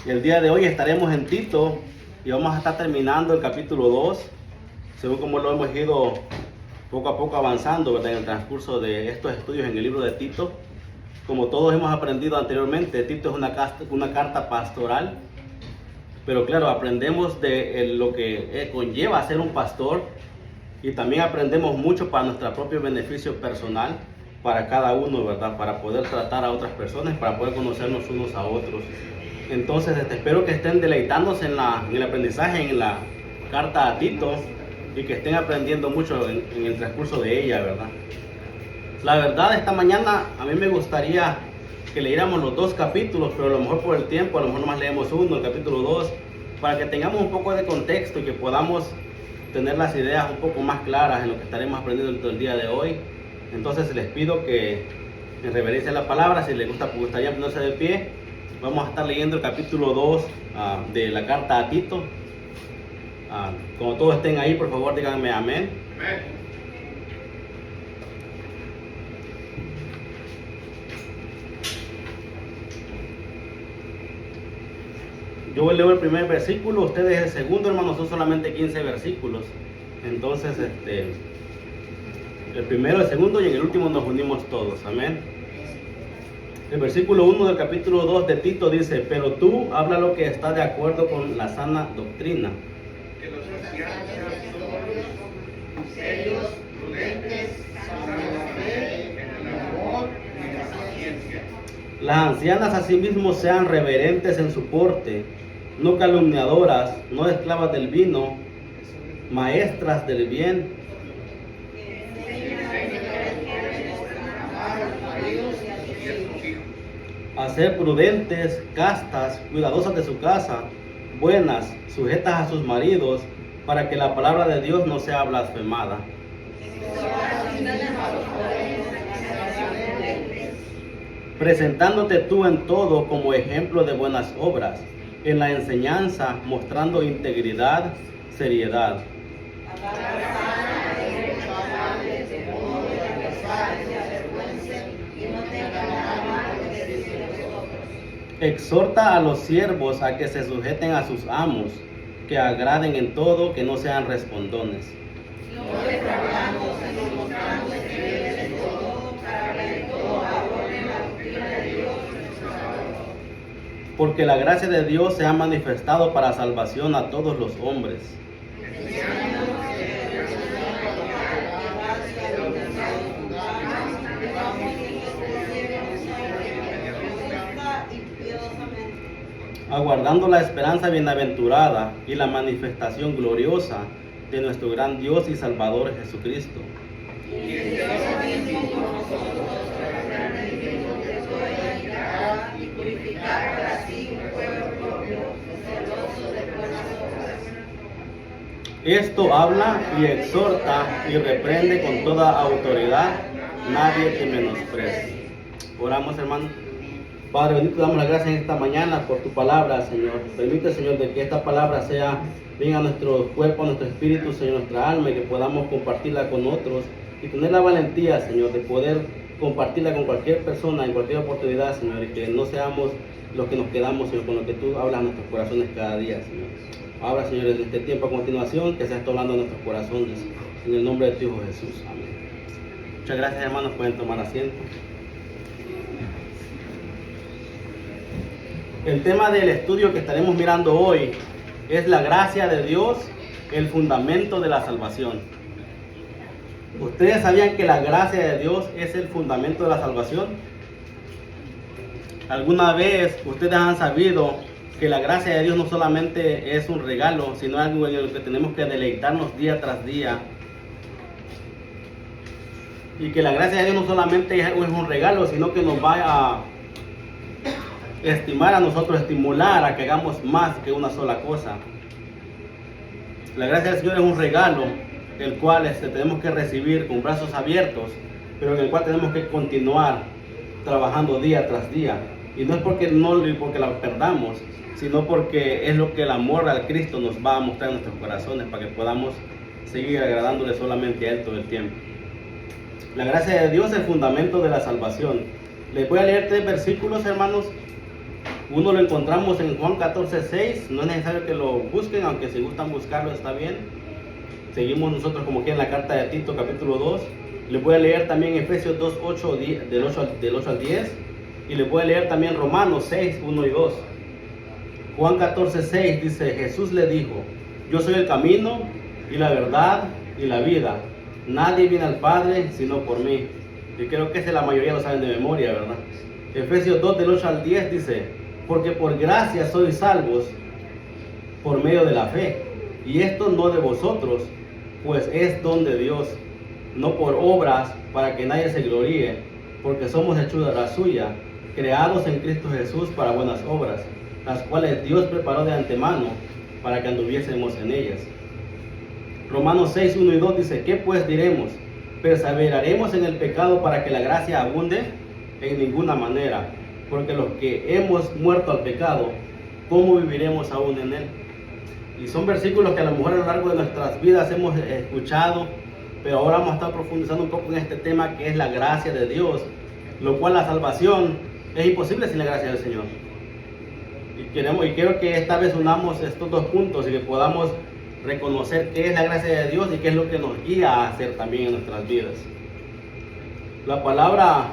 El día de hoy estaremos en Tito y vamos a estar terminando el capítulo 2, según como lo hemos ido poco a poco avanzando, ¿verdad?, en el transcurso de estos estudios en el libro de Tito. Como todos hemos aprendido anteriormente, Tito es una carta pastoral, pero claro, aprendemos de lo que conlleva ser un pastor y también aprendemos mucho para nuestro propio beneficio personal, para cada uno, ¿verdad?, para poder tratar a otras personas, para poder conocernos unos a otros. Entonces, espero que estén deleitándose en el aprendizaje, en la carta a Tito, y que estén aprendiendo mucho en el transcurso de ella, ¿verdad? La verdad, esta mañana a mí me gustaría que leyéramos los dos capítulos, pero a lo mejor por el tiempo, a lo mejor nomás leemos uno, el capítulo 2, para que tengamos un poco de contexto y que podamos tener las ideas un poco más claras en lo que estaremos aprendiendo todo el día de hoy. Entonces les pido que en reverencia a la palabra, si les gustaría ponerse de pie, vamos a estar leyendo el capítulo 2 de la carta a Tito. Como todos estén ahí, por favor díganme amén. Amén. Yo leo el primer versículo, ustedes el segundo, hermanos, son solamente 15 versículos. Entonces, el primero, el segundo y en el último nos unimos todos, amén. El versículo 1 del capítulo 2 de Tito dice: pero tú habla lo que está de acuerdo con la sana doctrina. Que los ancianos sean sobrios, serios, prudentes, sanos de la fe, en el amor y en la paciencia. Las ancianas asimismo sean reverentes en su porte, no calumniadoras, no esclavas del vino, maestras del bien, a ser prudentes, castas, cuidadosas de su casa, buenas, sujetas a sus maridos, para que la palabra de Dios no sea blasfemada. Presentándote tú en todo como ejemplo de buenas obras, en la enseñanza mostrando integridad, seriedad. Exhorta a los siervos a que se sujeten a sus amos, que agraden en todo, que no sean respondones. Porque la gracia de Dios se ha manifestado para salvación a todos los hombres. Aguardando la esperanza bienaventurada y la manifestación gloriosa de nuestro gran Dios y Salvador Jesucristo. Esto habla y exhorta y reprende con toda autoridad, nadie te menosprecie. Oramos, hermano. Padre bendito, te damos las gracias en esta mañana por tu palabra, Señor. Permite, Señor, de que esta palabra sea bien a nuestro cuerpo, a nuestro espíritu, Señor, nuestra alma, y que podamos compartirla con otros y tener la valentía, Señor, de poder compartirla con cualquier persona en cualquier oportunidad, Señor, y que no seamos los que nos quedamos, Señor, con lo que tú hablas a nuestros corazones cada día, Señor. Ahora, Señor, en este tiempo a continuación, que seas tú hablando a nuestros corazones, en el nombre de tu Hijo Jesús. Amén. Muchas gracias, hermanos, pueden tomar asiento. El tema del estudio que estaremos mirando hoy es la gracia de Dios, el fundamento de la salvación. ¿Ustedes sabían que la gracia de Dios es el fundamento de la salvación? ¿Alguna vez ustedes han sabido que la gracia de Dios no solamente es un regalo, sino algo en lo que tenemos que deleitarnos día tras día? Y que la gracia de Dios no solamente es un regalo, sino que nos va a estimar a nosotros, estimular a que hagamos más que una sola cosa. La gracia del Señor es un regalo, el cual tenemos que recibir con brazos abiertos, pero en el cual tenemos que continuar trabajando día tras día. Y no es porque la perdamos, sino porque es lo que el amor al Cristo nos va a mostrar en nuestros corazones, para que podamos seguir agradándole solamente a Él todo el tiempo. La gracia de Dios es el fundamento de la salvación. Les voy a leer 3 versículos, hermanos, Uno lo encontramos en Juan 14:6, no es necesario que lo busquen, aunque si gustan buscarlo está bien. Seguimos nosotros como que en la carta de Tito capítulo 2. Les voy a leer también Efesios 2:8 del 8 al 10, y les voy a leer también Romanos 6:1 y 2. Juan 14:6 dice: Jesús le dijo: yo soy el camino y la verdad y la vida. Nadie viene al Padre sino por mí. Y creo que la mayoría lo saben de memoria, ¿verdad? Efesios 2 del 8 al 10 dice: porque por gracia sois salvos por medio de la fe, y esto no de vosotros, pues es don de Dios, no por obras, para que nadie se gloríe, porque somos hechura suya, creados en Cristo Jesús para buenas obras, las cuales Dios preparó de antemano para que anduviésemos en ellas. Romanos 6:1 y 2 dice: ¿qué pues diremos? ¿Perseveraremos en el pecado para que la gracia abunde? En ninguna manera, porque los que hemos muerto al pecado, ¿cómo viviremos aún en él? Y son versículos que a lo mejor a lo largo de nuestras vidas hemos escuchado, pero ahora vamos a estar profundizando un poco en este tema que es la gracia de Dios, lo cual la salvación es imposible sin la gracia del Señor. Y quiero que esta vez unamos estos dos puntos y que podamos reconocer qué es la gracia de Dios y qué es lo que nos guía a hacer también en nuestras vidas. La palabra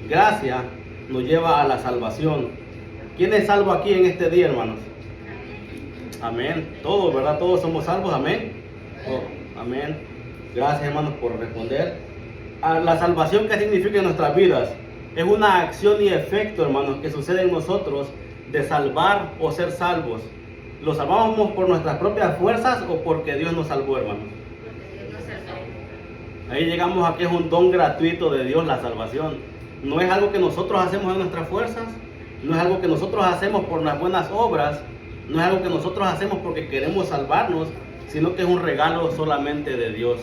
gracia nos lleva a la salvación. ¿Quién es salvo aquí en este día, hermanos? Amén. Todos, ¿verdad? Todos somos salvos. Amén. Oh, amén. Gracias, hermanos, por responder. La salvación, ¿qué significa en nuestras vidas? Es una acción y efecto, hermanos, que sucede en nosotros de salvar o ser salvos. ¿Lo salvamos por nuestras propias fuerzas o porque Dios nos salvó, hermanos? Ahí llegamos a que es un don gratuito de Dios la salvación. No es algo que nosotros hacemos en nuestras fuerzas, no es algo que nosotros hacemos por las buenas obras, no es algo que nosotros hacemos porque queremos salvarnos, sino que es un regalo solamente de Dios.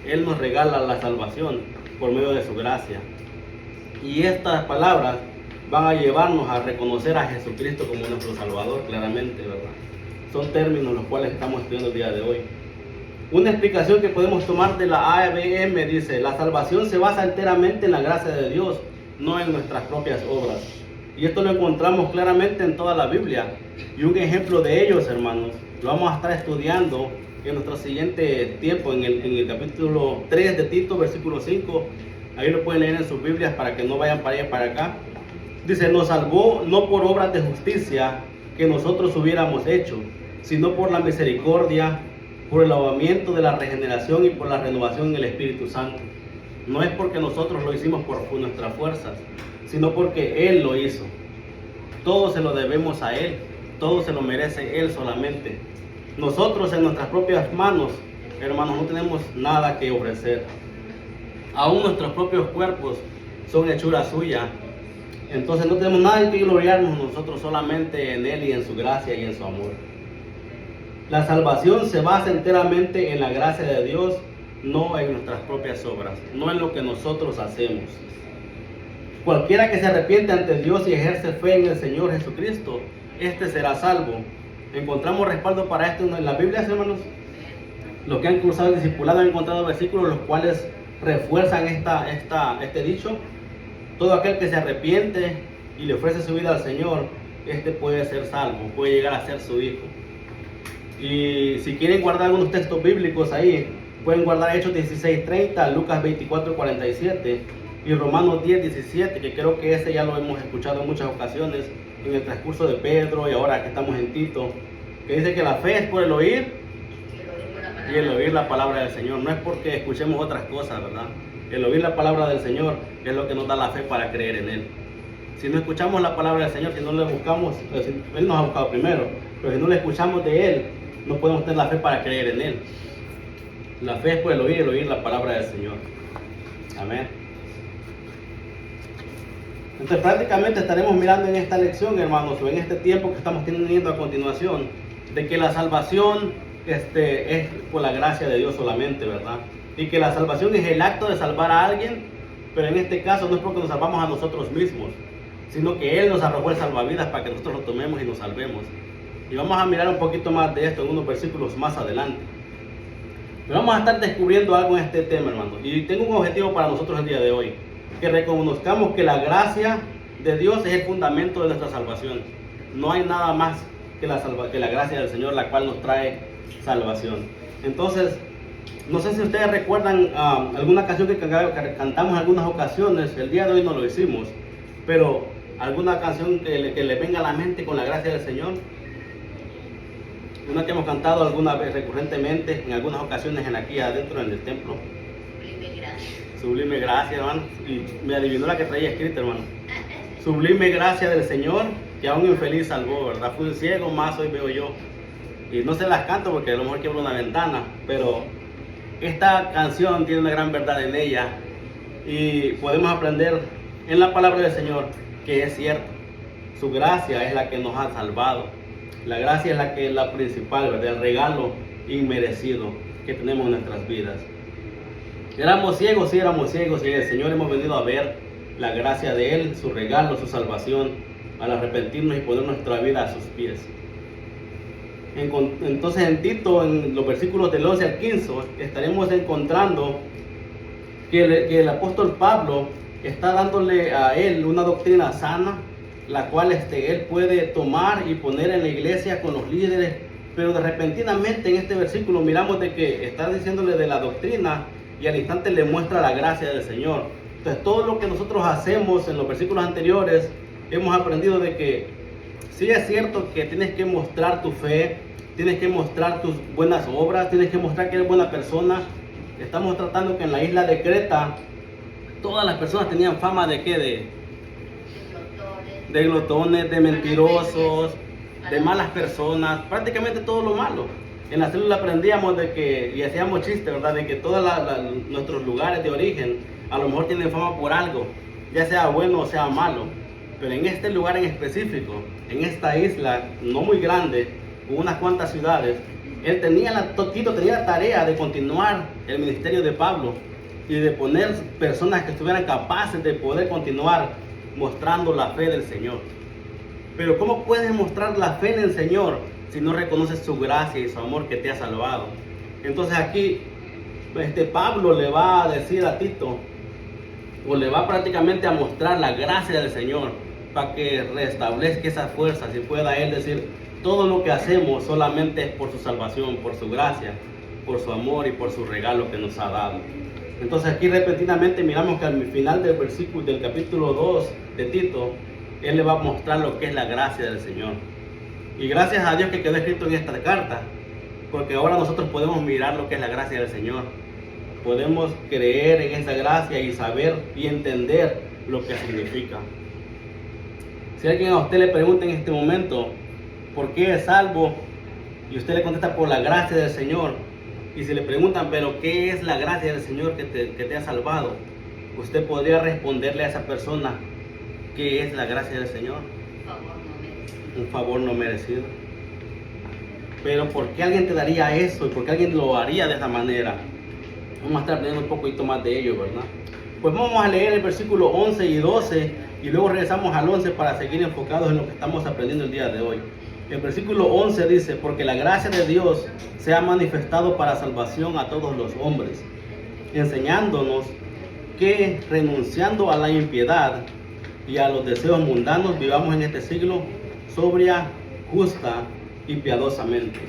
Él nos regala la salvación por medio de su gracia. Y estas palabras van a llevarnos a reconocer a Jesucristo como nuestro Salvador, claramente, ¿verdad? Son términos los cuales estamos estudiando el día de hoy. Una explicación que podemos tomar de la ABM dice: la salvación se basa enteramente en la gracia de Dios, no en nuestras propias obras. Y esto lo encontramos claramente en toda la Biblia. Y un ejemplo de ellos, hermanos, lo vamos a estar estudiando en nuestro siguiente tiempo, en el capítulo 3 de Tito, versículo 5. Ahí lo pueden leer en sus Biblias para que no vayan para allá y para acá. Dice: nos salvó no por obras de justicia que nosotros hubiéramos hecho, sino por la misericordia, por el lavamiento de la regeneración y por la renovación en el Espíritu Santo. No es porque nosotros lo hicimos por nuestras fuerzas, sino porque Él lo hizo. Todo se lo debemos a Él, todo se lo merece Él solamente. Nosotros en nuestras propias manos, hermanos, no tenemos nada que ofrecer. Aún nuestros propios cuerpos son hechura suya. Entonces no tenemos nada en que gloriarnos nosotros, solamente en Él y en su gracia y en su amor. La salvación se basa enteramente en la gracia de Dios, no en nuestras propias obras, no en lo que nosotros hacemos. Cualquiera que se arrepiente ante Dios y ejerce fe en el Señor Jesucristo, este será salvo. Encontramos respaldo para esto en la Biblia, hermanos. Los que han cruzado el discipulado han encontrado versículos los cuales refuerzan este dicho. Todo aquel que se arrepiente y le ofrece su vida al Señor, este puede ser salvo, puede llegar a ser su hijo. Y si quieren guardar algunos textos bíblicos ahí, pueden guardar Hechos 16:30, Lucas 24:47 y Romanos 10:17, que creo que ese ya lo hemos escuchado en muchas ocasiones en el transcurso de Pedro y ahora que estamos en Tito, que dice que la fe es por el oír y el oír la palabra del Señor. No es porque escuchemos otras cosas, ¿verdad? El oír la palabra del Señor es lo que nos da la fe para creer en Él. Si no escuchamos la palabra del Señor, si no le buscamos, Él nos ha buscado primero, pero si no le escuchamos de Él, no podemos tener la fe para creer en Él. La fe es por el oír la palabra del Señor. Amén. Entonces prácticamente estaremos mirando en esta lección, hermanos, o en este tiempo que estamos teniendo a continuación, de que la salvación es por la gracia de Dios solamente, ¿verdad? Y que la salvación es el acto de salvar a alguien, pero en este caso no es porque nos salvamos a nosotros mismos, sino que Él nos arrojó el salvavidas para que nosotros lo tomemos y nos salvemos. Y vamos a mirar un poquito más de esto en unos versículos más adelante. Pero vamos a estar descubriendo algo en este tema, hermanos. Y tengo un objetivo para nosotros el día de hoy: que reconozcamos que la gracia de Dios es el fundamento de nuestra salvación. No hay nada más que la gracia del Señor, la cual nos trae salvación. Entonces, no sé si ustedes recuerdan alguna canción que cantamos en algunas ocasiones. El día de hoy no lo hicimos, pero alguna canción que le venga a la mente con la gracia del Señor. Una que hemos cantado alguna vez recurrentemente en algunas ocasiones aquí adentro en el templo. Sublime gracia. Sublime gracia, hermano. Y me adivinó la que traía escrita, hermano. Sublime gracia del Señor, que a un infeliz salvó, ¿verdad? Fui un ciego, más hoy veo yo. Y no se las canto porque a lo mejor quiebro una ventana, pero esta canción tiene una gran verdad en ella. Y podemos aprender en la palabra del Señor que es cierto. Su gracia es la que nos ha salvado. La gracia es la principal, ¿verdad? El regalo inmerecido que tenemos en nuestras vidas. Éramos ciegos, sí éramos ciegos, y en el Señor hemos venido a ver la gracia de Él, su regalo, su salvación, al arrepentirnos y poner nuestra vida a sus pies. Entonces en Tito, en los versículos del 11 al 15, estaremos encontrando que el apóstol Pablo está dándole a él una doctrina sana, la cual él puede tomar y poner en la iglesia con los líderes, pero de repentinamente en este versículo miramos de que está diciéndole de la doctrina y al instante le muestra la gracia del Señor. Entonces todo lo que nosotros hacemos en los versículos anteriores, hemos aprendido de que sí es cierto que tienes que mostrar tu fe, tienes que mostrar tus buenas obras, tienes que mostrar que eres buena persona. Estamos tratando que en la isla de Creta todas las personas tenían fama de ¿qué? De glotones, de mentirosos, de malas personas, prácticamente todo lo malo. En la célula aprendíamos de que, y hacíamos chistes, ¿verdad? De que todos nuestros lugares de origen a lo mejor tienen fama por algo, ya sea bueno o sea malo. Pero en este lugar en específico, en esta isla no muy grande, con unas cuantas ciudades, Tito tenía la tarea de continuar el ministerio de Pablo y de poner personas que estuvieran capaces de poder continuar mostrando la fe del Señor. Pero ¿cómo puedes mostrar la fe en el Señor si no reconoces su gracia y su amor que te ha salvado? Entonces aquí Pablo le va a decir a Tito, o le va prácticamente a mostrar la gracia del Señor para que restablezca esas fuerzas y pueda él decir, todo lo que hacemos solamente es por su salvación, por su gracia, por su amor y por su regalo que nos ha dado. Entonces aquí repentinamente miramos que al final del versículo del capítulo 2 de Tito, él le va a mostrar lo que es la gracia del Señor. Y gracias a Dios que quedó escrito en esta carta, porque ahora nosotros podemos mirar lo que es la gracia del Señor. Podemos creer en esa gracia y saber y entender lo que significa. Si alguien a usted le pregunta en este momento, ¿por qué es salvo? Y usted le contesta, por la gracia del Señor. Y si le preguntan, ¿pero qué es la gracia del Señor que te ha salvado? Usted podría responderle a esa persona, ¿qué es la gracia del Señor? Un favor no merecido. Pero ¿por qué alguien te daría eso? ¿Y por qué alguien lo haría de esa manera? Vamos a estar aprendiendo un poquito más de ello, ¿verdad? Pues vamos a leer el versículo 11 y 12 y luego regresamos al 11 para seguir enfocados en lo que estamos aprendiendo el día de hoy. El versículo 11 dice, porque la gracia de Dios se ha manifestado para salvación a todos los hombres, enseñándonos que renunciando a la impiedad y a los deseos mundanos, vivamos en este siglo sobria, justa y piadosamente.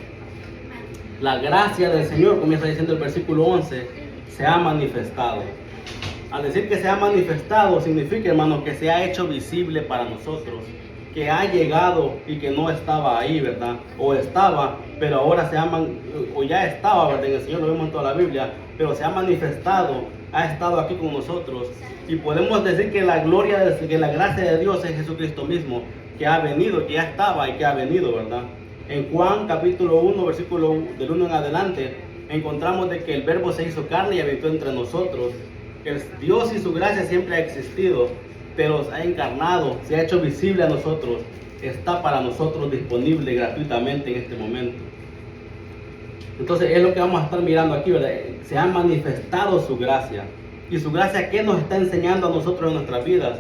La gracia del Señor, comienza diciendo el versículo 11, se ha manifestado. Al decir que se ha manifestado, significa, hermano, que se ha hecho visible para nosotros, que ha llegado y que no estaba ahí, ¿verdad? O estaba, pero ahora o ya estaba, ¿verdad? En el Señor lo vemos en toda la Biblia, pero se ha manifestado, ha estado aquí con nosotros. Y podemos decir que la gracia de Dios es Jesucristo mismo, que ha venido, que ya estaba y que ha venido, ¿verdad? En Juan capítulo 1, versículo del 1 en adelante, encontramos de que el Verbo se hizo carne y habitó entre nosotros. Dios y su gracia siempre ha existido, pero se ha encarnado, se ha hecho visible a nosotros, está para nosotros disponible gratuitamente en este momento. Entonces es lo que vamos a estar mirando aquí, ¿verdad? Se ha manifestado su gracia. ¿Y su gracia qué nos está enseñando a nosotros en nuestras vidas?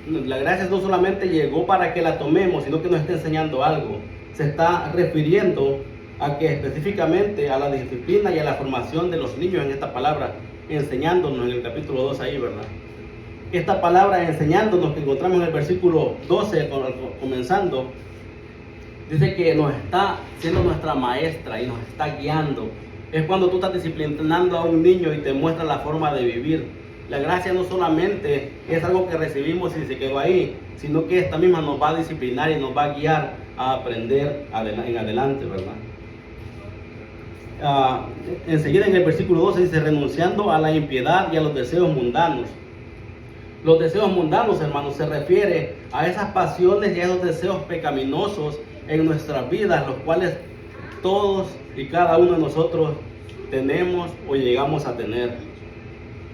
La gracia no solamente llegó para que la tomemos, sino que nos está enseñando algo. Se está refiriendo a que específicamente a la disciplina y a la formación de los niños en esta palabra, enseñándonos en el capítulo 2 ahí, ¿verdad? Esta palabra enseñándonos que encontramos en el versículo 12 comenzando, dice que nos está siendo nuestra maestra y nos está guiando. Es cuando tú estás disciplinando a un niño y te muestra la forma de vivir. La gracia no solamente es algo que recibimos y se quedó ahí, sino que esta misma nos va a disciplinar y nos va a guiar a aprender en adelante, ¿verdad? Enseguida en el versículo 12 dice, renunciando a la impiedad y a los deseos mundanos. Los deseos mundanos, hermanos, se refiere a esas pasiones y a esos deseos pecaminosos en nuestras vidas, los cuales todos y cada uno de nosotros tenemos o llegamos a tener.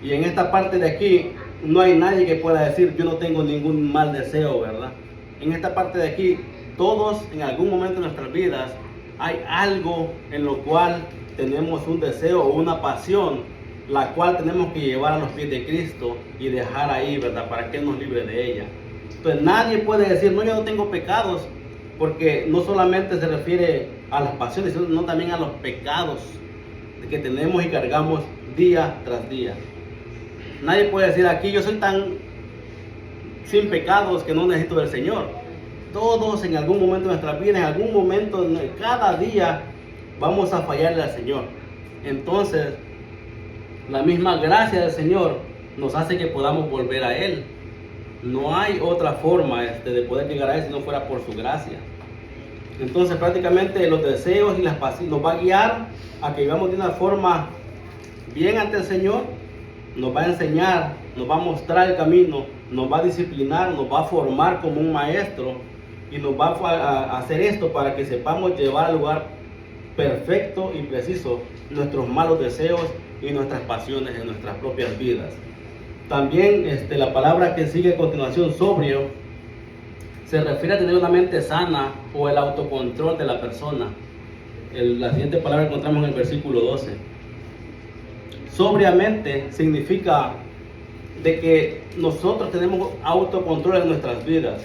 Y en esta parte de aquí no hay nadie que pueda decir yo no tengo ningún mal deseo, ¿verdad? En esta parte de aquí todos en algún momento de nuestras vidas hay algo en lo cual tenemos un deseo o una pasión, la cual tenemos que llevar a los pies de Cristo y dejar ahí, ¿verdad? Para que Él nos libre de ella. Entonces nadie puede decir, no, yo no tengo pecados, porque no solamente se refiere a las pasiones, sino también a los pecados que tenemos y cargamos día tras día. Nadie puede decir aquí, yo soy tan sin pecados que no necesito del Señor. Todos en algún momento de nuestra vida, en algún momento, cada día, vamos a fallarle al Señor. Entonces, la misma gracia del Señor nos hace que podamos volver a Él. No hay otra forma de poder llegar a Él si no fuera por su gracia. Entonces prácticamente los deseos y las pasiones nos va a guiar a que vivamos de una forma bien ante el Señor, nos va a enseñar, nos va a mostrar el camino, nos va a disciplinar, nos va a formar como un maestro y nos va a hacer esto para que sepamos llevar al lugar perfecto y preciso nuestros malos deseos y nuestras pasiones en nuestras propias vidas. También la palabra que sigue a continuación, sobrio, se refiere a tener una mente sana o el autocontrol de la persona. La siguiente palabra que encontramos en el versículo 12. Sobriamente significa de que nosotros tenemos autocontrol en nuestras vidas.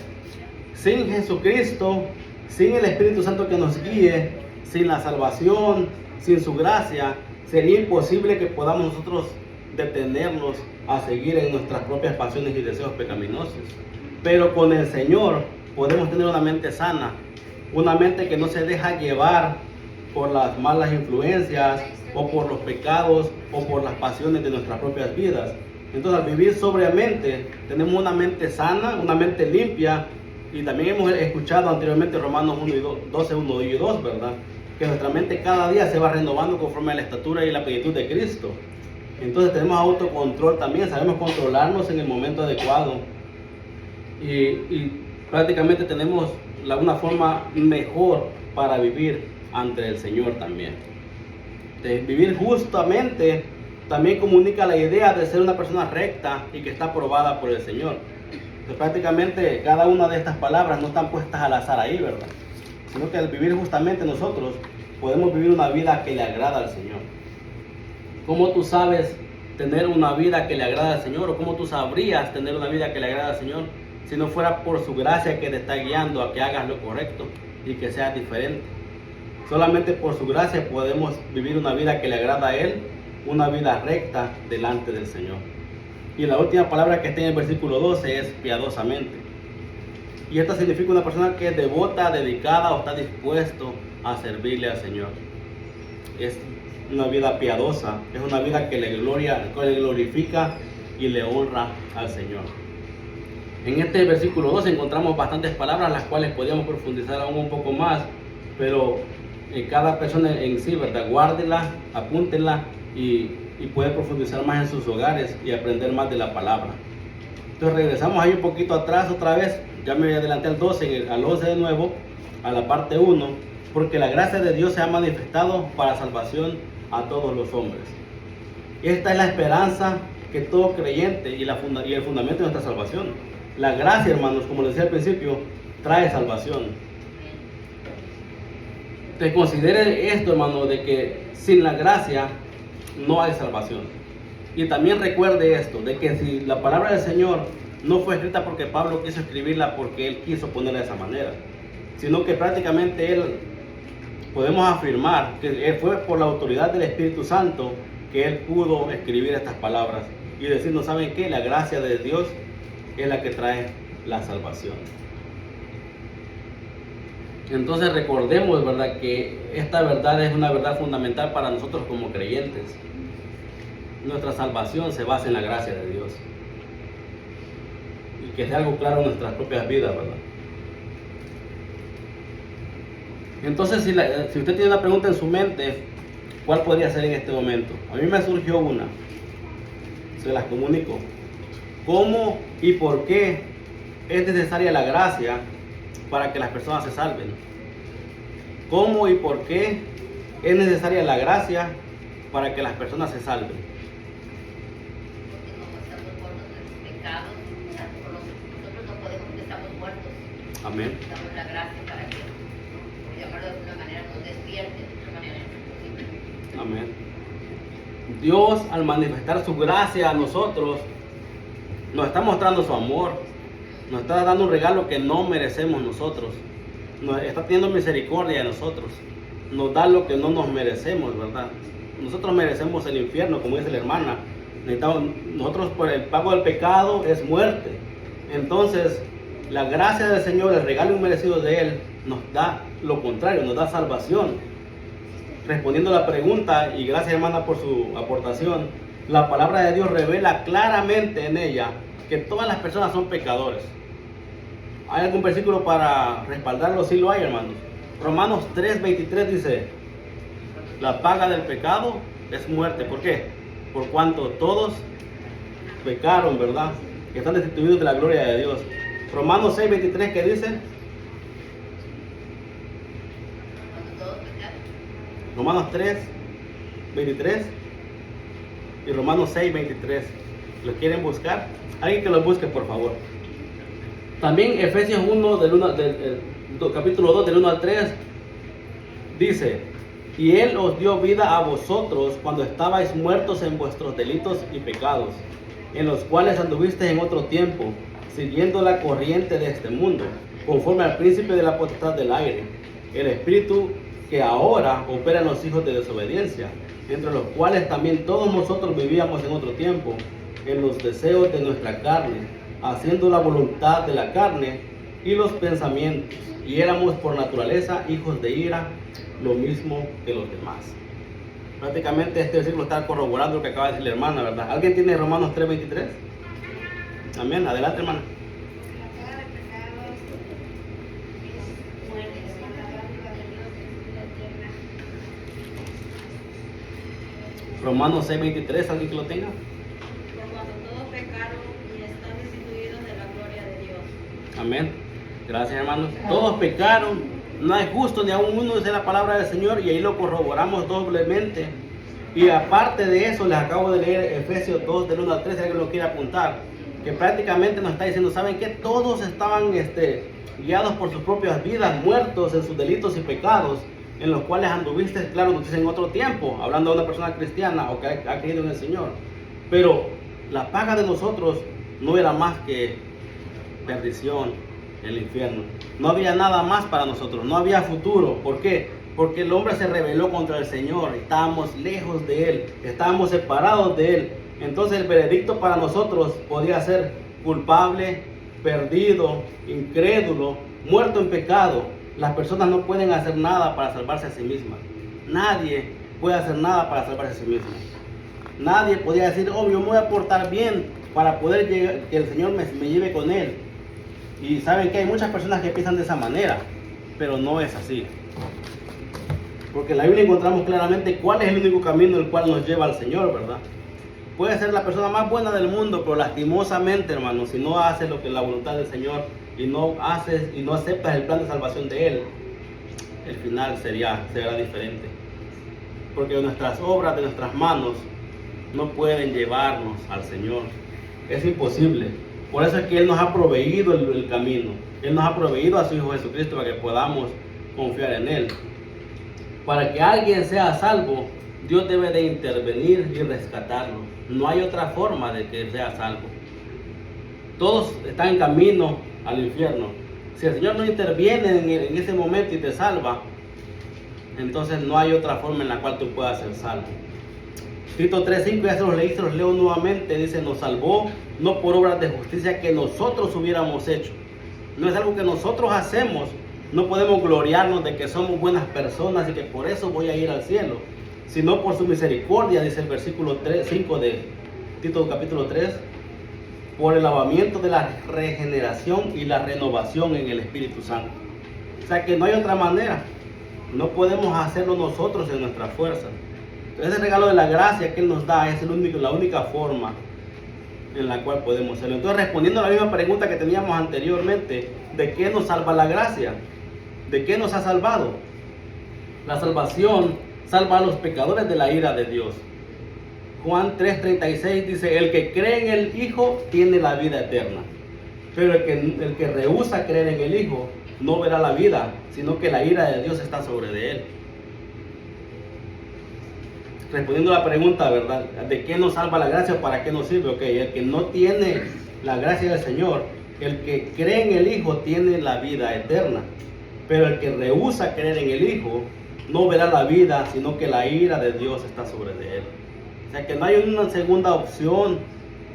Sin Jesucristo, sin el Espíritu Santo que nos guíe, sin la salvación, sin su gracia, sería imposible que podamos nosotros detenernos a seguir en nuestras propias pasiones y deseos pecaminosos. Pero con el Señor podemos tener una mente sana, una mente que no se deja llevar por las malas influencias o por los pecados o por las pasiones de nuestras propias vidas. Entonces, al vivir sobriamente, tenemos una mente sana, una mente limpia, y también hemos escuchado anteriormente Romanos 12, 1 y 2, ¿verdad? Que nuestra mente cada día se va renovando conforme a la estatura y la plenitud de Cristo. Entonces tenemos autocontrol también, sabemos controlarnos en el momento adecuado y prácticamente tenemos una forma mejor para vivir ante el Señor también. De vivir justamente también comunica la idea de ser una persona recta y que está aprobada por el Señor. Entonces, prácticamente cada una de estas palabras no están puestas al azar ahí, ¿verdad? Sino que al vivir justamente nosotros podemos vivir una vida que le agrada al Señor. ¿Cómo tú sabes tener una vida que le agrada al Señor? ¿O cómo tú sabrías tener una vida que le agrada al Señor si no fuera por su gracia que te está guiando a que hagas lo correcto y que seas diferente? Solamente por su gracia podemos vivir una vida que le agrada a Él, una vida recta delante del Señor. Y la última palabra que está en el versículo 12 es piadosamente. Y esta significa una persona que es devota, dedicada o está dispuesto a servirle al Señor. Es una vida piadosa, es una vida que le glorifica y le honra al Señor. En este versículo 12 encontramos bastantes palabras, las cuales podríamos profundizar aún un poco más, pero cada persona en sí, ¿verdad? Guárdela, apúntenla y puede profundizar más en sus hogares y aprender más de la palabra. Entonces regresamos ahí un poquito atrás otra vez, ya me adelanté al 12, al 11 de nuevo, a la parte 1, porque la gracia de Dios se ha manifestado para salvación a todos los hombres. Esta es la esperanza que todo creyente y el fundamento de nuestra salvación. La gracia, hermanos, como les decía al principio, trae salvación. Te considere esto, hermano, de que sin la gracia no hay salvación. Y también recuerde esto, de que si la palabra del Señor no fue escrita porque Pablo quiso escribirla porque él quiso ponerla de esa manera, sino que prácticamente podemos afirmar que fue por la autoridad del Espíritu Santo que él pudo escribir estas palabras y decirnos, ¿saben qué? La gracia de Dios es la que trae la salvación. Entonces recordemos, ¿verdad?, que esta verdad es una verdad fundamental para nosotros como creyentes. Nuestra salvación se basa en la gracia de Dios. Y que sea algo claro en nuestras propias vidas, ¿verdad? Entonces, si usted tiene una pregunta en su mente, ¿cuál podría ser en este momento? A mí me surgió una. Se las comunico. ¿Cómo y por qué es necesaria la gracia para que las personas se salven? ¿Cómo y por qué es necesaria la gracia para que las personas se salven? Porque como estamos muertos en los pecados, o sea, nosotros no podemos, porque estamos muertos. Amén. Damos la gracia para que, por llamarlo de alguna manera, nos despierte de otra manera. Amén. Dios, al manifestar su gracia a nosotros, nos está mostrando su amor, nos está dando un regalo que no merecemos nosotros, nos está teniendo misericordia de nosotros, nos da lo que no nos merecemos, ¿verdad? Nosotros merecemos el infierno, como dice la hermana. Nosotros, por el pago del pecado es muerte. Entonces, la gracia del Señor, el regalo inmerecido de Él, nos da lo contrario, nos da salvación. Respondiendo a la pregunta, y gracias hermana por su aportación, la palabra de Dios revela claramente en ella que todas las personas son pecadores. ¿Hay algún versículo para respaldarlo? Sí lo hay, hermanos. Romanos 3:23 dice: la paga del pecado es muerte. ¿Por qué? Por cuanto todos pecaron, ¿verdad? Que están destituidos de la gloria de Dios. Romanos 6:23, ¿qué dice? Cuando todos pecaron. Romanos 3:23 y Romanos 6:23. ¿Lo quieren buscar? Alguien que lo busque, por favor. También Efesios 1, capítulo 2, del 1 al 3, dice: y Él os dio vida a vosotros cuando estabais muertos en vuestros delitos y pecados, en los cuales anduvisteis en otro tiempo, siguiendo la corriente de este mundo, conforme al príncipe de la potestad del aire, el espíritu que ahora opera en los hijos de desobediencia, entre los cuales también todos nosotros vivíamos en otro tiempo, en los deseos de nuestra carne, haciendo la voluntad de la carne y los pensamientos, y éramos por naturaleza hijos de ira, lo mismo que los demás. Prácticamente este versículo está corroborando lo que acaba de decir la hermana, ¿verdad? ¿Alguien tiene Romanos 3:23? Amén, adelante, hermana. La paga del pecado es muerte, la dádiva de Dios es vida eterna. Romanos 6:23, ¿alguien que lo tenga? Por cuando todos pecaron y están destituidos de la gloria de Dios. Amén. Gracias, hermanos. Todos pecaron, no hay justo ni aún uno, dice la palabra del Señor, y ahí lo corroboramos doblemente. Y aparte de eso, les acabo de leer Efesios 2, del 1 al 3, si alguien lo quiere apuntar, que prácticamente nos está diciendo, ¿saben qué? Todos estaban guiados por sus propias vidas, muertos en sus delitos y pecados, en los cuales anduviste, claro, nos dice en otro tiempo, hablando de una persona cristiana o que ha creído en el Señor. Pero la paga de nosotros no era más que perdición, el infierno. No había nada más para nosotros, no había futuro. ¿Por qué? Porque el hombre se rebeló contra el Señor, estábamos lejos de Él, estábamos separados de Él. Entonces el veredicto para nosotros podía ser culpable, perdido, incrédulo, muerto en pecado. Las personas no pueden hacer nada para salvarse a sí mismas. Nadie puede hacer nada para salvarse a sí mismo. Nadie podía decir, oh, yo me voy a portar bien para poder llegar, que el Señor me lleve con Él. Y saben que hay muchas personas que piensan de esa manera, pero no es así. Porque en la Biblia encontramos claramente cuál es el único camino el cual nos lleva al Señor, ¿verdad? Puedes ser la persona más buena del mundo, pero lastimosamente, hermano, si no haces lo que es la voluntad del Señor y no haces y no aceptas el plan de salvación de Él, el final será diferente. Porque nuestras obras de nuestras manos no pueden llevarnos al Señor. Es imposible. Por eso es que Él nos ha proveído el camino. Él nos ha proveído a su Hijo Jesucristo para que podamos confiar en Él. Para que alguien sea salvo, Dios debe de intervenir y rescatarlo. No hay otra forma de que sea salvo. Todos están en camino al infierno. Si el Señor no interviene en ese momento y te salva, entonces no hay otra forma en la cual tú puedas ser salvo. Tito 3:5, ya se los leí, se los leo nuevamente, dice, nos salvó no por obras de justicia que nosotros hubiéramos hecho. No es algo que nosotros hacemos, No podemos gloriarnos de que somos buenas personas y que por eso voy a ir al cielo, sino por su misericordia, dice el versículo 5 de Tito capítulo 3, por el lavamiento de la regeneración y la renovación en el Espíritu Santo. O sea que no hay otra manera, no podemos hacerlo nosotros en nuestra fuerza. Ese regalo de la gracia que Él nos da es la única forma en la cual podemos hacerlo. Entonces, respondiendo a la misma pregunta que teníamos anteriormente, ¿de qué nos salva la gracia? ¿De qué nos ha salvado? La salvación salva a los pecadores de la ira de Dios. Juan 3:36 dice, el que cree en el Hijo tiene la vida eterna, pero el que rehúsa creer en el Hijo no verá la vida, sino que la ira de Dios está sobre de él. Respondiendo a la pregunta, ¿verdad? ¿De qué nos salva la gracia o para qué nos sirve? Ok, el que no tiene la gracia del Señor, el que cree en el Hijo tiene la vida eterna, pero el que rehúsa creer en el Hijo no verá la vida, sino que la ira de Dios está sobre de él. O sea que no hay una segunda opción,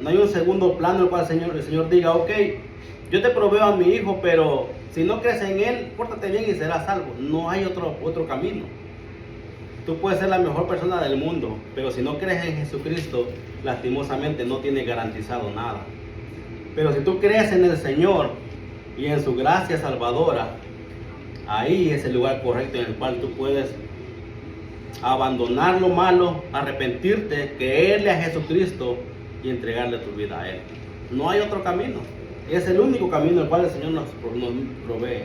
no hay un segundo plano en el cual el Señor diga, ok, yo te proveo a mi hijo, pero si no crees en él, pórtate bien y serás salvo. No hay otro camino. Tú puedes ser la mejor persona del mundo, pero si no crees en Jesucristo, lastimosamente no tienes garantizado nada. Pero si tú crees en el Señor y en su gracia salvadora, ahí es el lugar correcto en el cual tú puedes abandonar lo malo, arrepentirte, creerle a Jesucristo y entregarle tu vida a Él. No hay otro camino. Es el único camino el cual el Señor nos provee.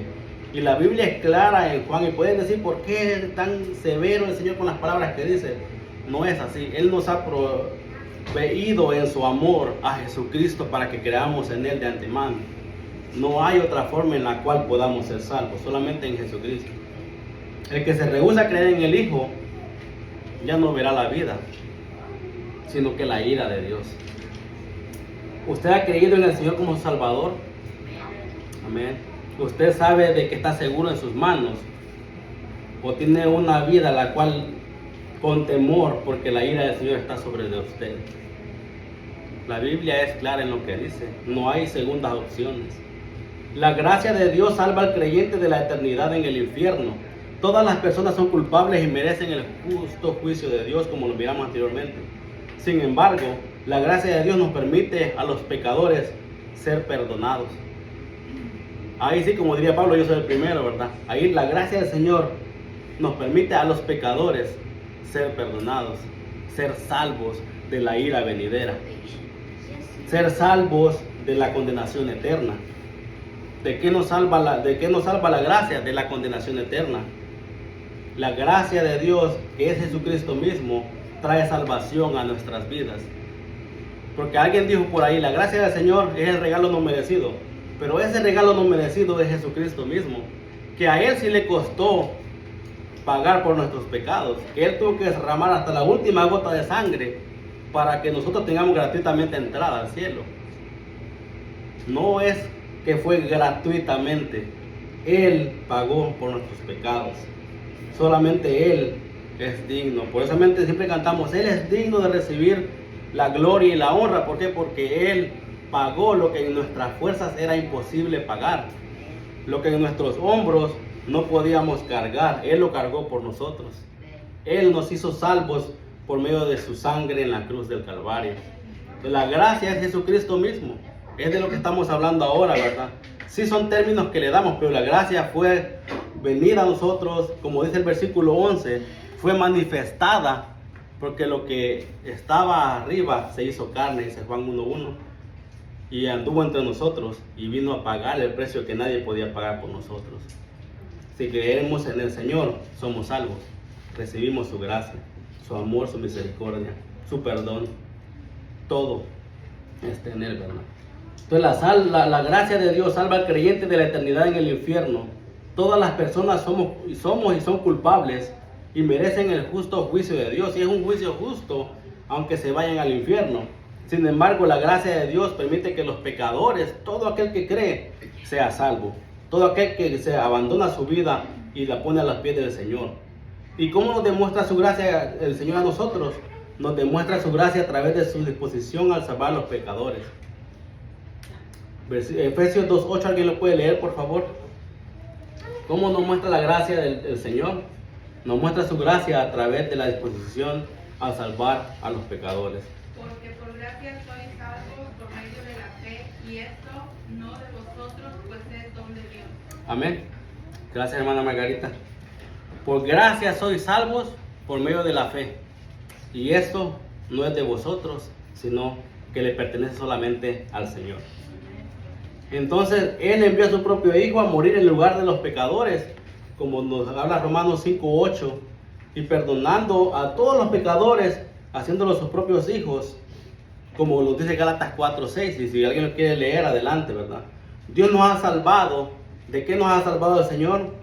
Y la Biblia es clara en Juan, y pueden decir por qué es tan severo el Señor con las palabras que dice. No es así. Él nos ha proveído en su amor a Jesucristo para que creamos en Él de antemano. No hay otra forma en la cual podamos ser salvos, solamente en Jesucristo. El que se rehúsa a creer en el Hijo ya no verá la vida, sino que la ira de Dios. ¿Usted ha creído en el Señor como Salvador? Amén. ¿Usted sabe de que está seguro en sus manos? ¿O tiene una vida la cual con temor porque la ira del Señor está sobre de usted? La Biblia es clara en lo que dice. No hay segundas opciones. La gracia de Dios salva al creyente de la eternidad en el infierno. Todas las personas son culpables y merecen el justo juicio de Dios, como lo miramos anteriormente. Sin embargo, la gracia de Dios nos permite a los pecadores ser perdonados. Ahí sí, como diría Pablo, yo soy el primero, ¿verdad? Ahí la gracia del Señor nos permite a los pecadores ser perdonados, ser salvos de la ira venidera, ser salvos de la condenación eterna. ¿De qué nos salva la gracia? De la condenación eterna. La gracia de Dios, que es Jesucristo mismo, trae salvación a nuestras vidas. Porque alguien dijo por ahí, la gracia del Señor es el regalo no merecido. Pero ese regalo no merecido es Jesucristo mismo, que a Él sí le costó pagar por nuestros pecados, que Él tuvo que derramar hasta la última gota de sangre para que nosotros tengamos gratuitamente entrada al cielo. No es que fue gratuitamente, Él pagó por nuestros pecados. Solamente Él es digno. Por eso siempre cantamos, Él es digno de recibir la gloria y la honra. ¿Por qué? Porque Él pagó lo que en nuestras fuerzas era imposible pagar. Lo que en nuestros hombros no podíamos cargar, Él lo cargó por nosotros. Él nos hizo salvos por medio de su sangre en la cruz del Calvario. La gracia es Jesucristo mismo. Es de lo que estamos hablando ahora, ¿verdad? Sí son términos que le damos, pero la gracia fue venida a nosotros, como dice el versículo 11, fue manifestada, porque lo que estaba arriba se hizo carne, dice Juan 1:1, y anduvo entre nosotros y vino a pagar el precio que nadie podía pagar por nosotros. Si creemos en el Señor, somos salvos, recibimos su gracia, su amor, su misericordia, su perdón, todo está en Él, ¿verdad? Entonces la gracia de Dios salva al creyente de la eternidad en el infierno. Todas las personas somos y son culpables y merecen el justo juicio de Dios. Y es un juicio justo, aunque se vayan al infierno. Sin embargo, la gracia de Dios permite que los pecadores, todo aquel que cree, sea salvo. Todo aquel que se abandona su vida y la pone a los pies del Señor. ¿Y cómo nos demuestra su gracia el Señor a nosotros? Nos demuestra su gracia a través de su disposición al salvar a los pecadores. Efesios 2:8, ¿alguien lo puede leer, por favor? ¿Cómo nos muestra la gracia del Señor? Nos muestra su gracia a través de la disposición a salvar a los pecadores. Porque por gracia sois salvos por medio de la fe, y esto no de vosotros, pues es don de Dios. Amén. Gracias, hermana Margarita. Por gracia sois salvos por medio de la fe. Y esto no es de vosotros, sino que le pertenece solamente al Señor. Entonces, Él envió a su propio Hijo a morir en lugar de los pecadores, como nos habla Romanos 5:8, y perdonando a todos los pecadores, haciéndolos sus propios hijos, como nos dice Gálatas 4:6, y si alguien lo quiere leer, adelante, ¿verdad? Dios nos ha salvado. ¿De qué nos ha salvado el Señor?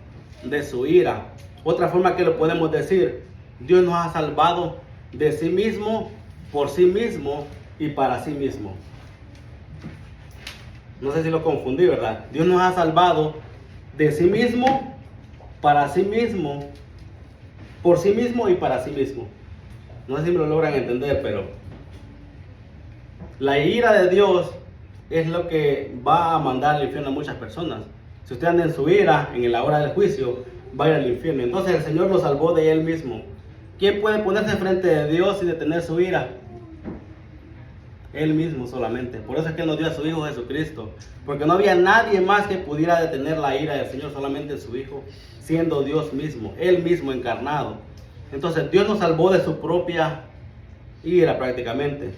De su ira. Otra forma que lo podemos decir, Dios nos ha salvado de sí mismo, por sí mismo y para sí mismo. No sé si lo confundí, ¿verdad? Dios nos ha salvado de sí mismo, para sí mismo, por sí mismo y para sí mismo. No sé si me lo logran entender, pero la ira de Dios es lo que va a mandar al infierno a muchas personas. Si usted anda en su ira, en la hora del juicio, va a ir al infierno. Entonces el Señor lo salvó de Él mismo. ¿Quién puede ponerse frente de Dios y detener su ira? Él mismo solamente. Por eso es que nos dio a su Hijo Jesucristo. Porque no había nadie más que pudiera detener la ira del Señor, solamente su Hijo, siendo Dios mismo, Él mismo encarnado. Entonces Dios nos salvó de su propia ira prácticamente.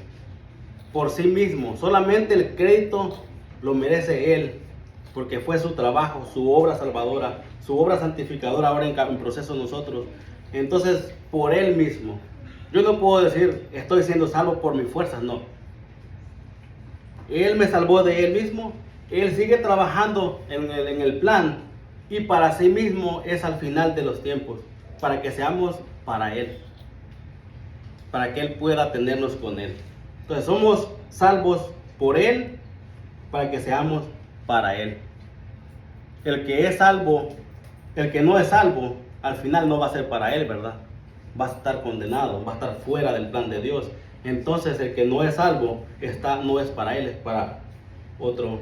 Por sí mismo. Solamente el crédito lo merece Él. Porque fue su trabajo, su obra salvadora, su obra santificadora ahora en proceso nosotros. Entonces, por Él mismo. Yo no puedo decir, estoy siendo salvo por mis fuerzas, no. Él me salvó de Él mismo. Él sigue trabajando en el plan. Y para sí mismo es al final de los tiempos. Para que seamos para Él. Para que Él pueda tenernos con Él. Entonces, somos salvos por Él. Para que seamos para Él. El que es salvo, el que no es salvo, al final no va a ser para Él, ¿verdad? Va a estar condenado, va a estar fuera del plan de Dios. Entonces el que no es salvo, no es para Él, es para otro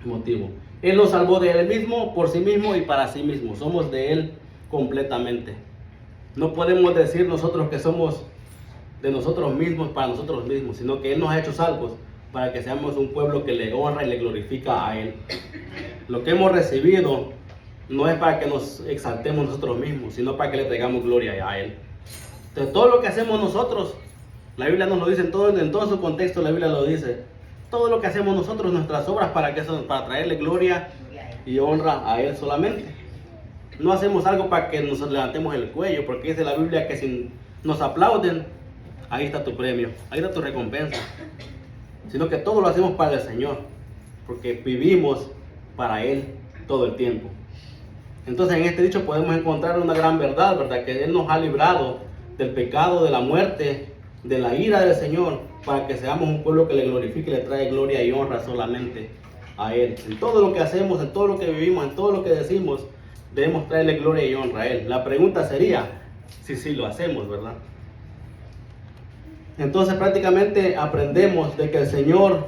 motivo. Él nos salvó de Él mismo, por sí mismo y para sí mismo. Somos de Él completamente. No podemos decir nosotros que somos de nosotros mismos para nosotros mismos, sino que Él nos ha hecho salvos para que seamos un pueblo que le honra y le glorifica a Él. Lo que hemos recibido no es para que nos exaltemos nosotros mismos, sino para que le traigamos gloria a Él. Entonces todo lo que hacemos nosotros, la Biblia nos lo dice en todo su contexto, la Biblia lo dice. Todo lo que hacemos nosotros, nuestras obras, para traerle gloria y honra a Él solamente. No hacemos algo para que nos levantemos el cuello, porque dice la Biblia que si nos aplauden, ahí está tu premio, ahí está tu recompensa. Sino que todo lo hacemos para el Señor, porque vivimos para Él todo el tiempo. Entonces en este dicho podemos encontrar una gran verdad, ¿verdad? Que Él nos ha librado del pecado, de la muerte, de la ira del Señor, para que seamos un pueblo que le glorifique y le trae gloria y honra solamente a Él. En todo lo que hacemos, en todo lo que vivimos, en todo lo que decimos, debemos traerle gloria y honra a Él. La pregunta sería, si sí lo hacemos, ¿verdad? Entonces prácticamente aprendemos de que el Señor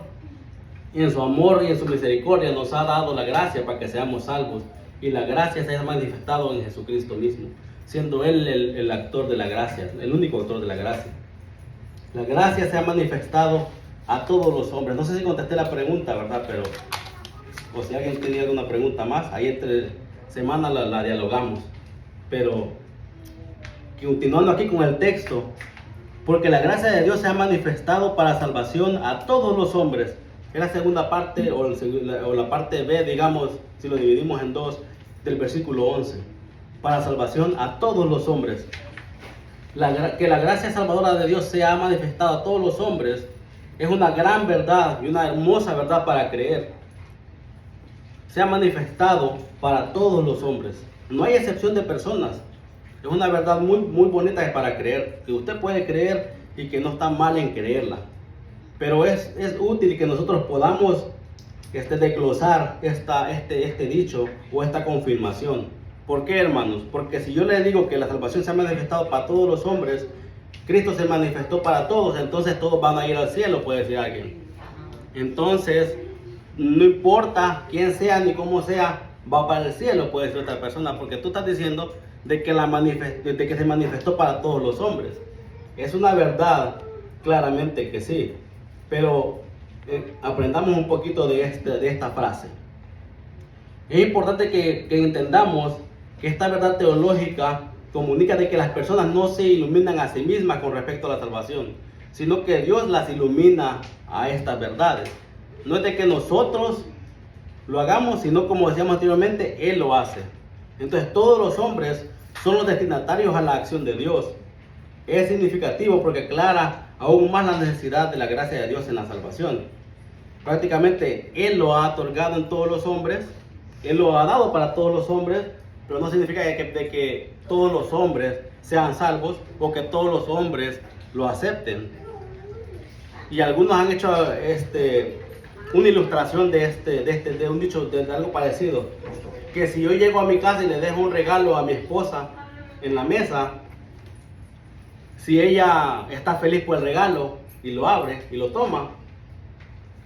en su amor y en su misericordia nos ha dado la gracia para que seamos salvos. Y la gracia se ha manifestado en Jesucristo mismo, siendo Él el actor de la gracia, el único autor de la gracia. La gracia se ha manifestado a todos los hombres. No sé si contesté la pregunta, ¿verdad? Pero, o si alguien tenía alguna pregunta más, ahí entre semana la dialogamos. Pero, continuando aquí con el texto, porque la gracia de Dios se ha manifestado para salvación a todos los hombres. Es la segunda parte, o la parte B, digamos, si lo dividimos en dos, del versículo 11. Para salvación a todos los hombres. Que la gracia salvadora de Dios se ha manifestado a todos los hombres es una gran verdad y una hermosa verdad para creer. Se ha manifestado para todos los hombres. No hay excepción de personas. Es una verdad muy, muy bonita para creer. Que usted puede creer y que no está mal en creerla. Pero es útil que nosotros podamos desglosar este dicho o esta confirmación. ¿Por qué, hermanos? Porque si yo les digo que la salvación se ha manifestado para todos los hombres, Cristo se manifestó para todos, entonces todos van a ir al cielo, puede decir alguien. Entonces, no importa quién sea ni cómo sea, va para el cielo, puede decir otra persona, porque tú estás diciendo de que, de que se manifestó para todos los hombres. Es una verdad, claramente que sí, pero aprendamos un poquito de esta frase. Es importante que entendamos que esta verdad teológica comunica de que las personas no se iluminan a sí mismas con respecto a la salvación, sino que Dios las ilumina a estas verdades. No es de que nosotros lo hagamos, sino como decíamos anteriormente, Él lo hace. Entonces todos los hombres son los destinatarios a la acción de Dios. Es significativo porque aclara aún más la necesidad de la gracia de Dios en la salvación. Prácticamente Él lo ha otorgado en todos los hombres, Él lo ha dado para todos los hombres, pero no significa de que todos los hombres sean salvos o que todos los hombres lo acepten. Y algunos han hecho una ilustración de un dicho, de algo parecido, que si yo llego a mi casa y le dejo un regalo a mi esposa en la mesa, si ella está feliz por el regalo y lo abre y lo toma,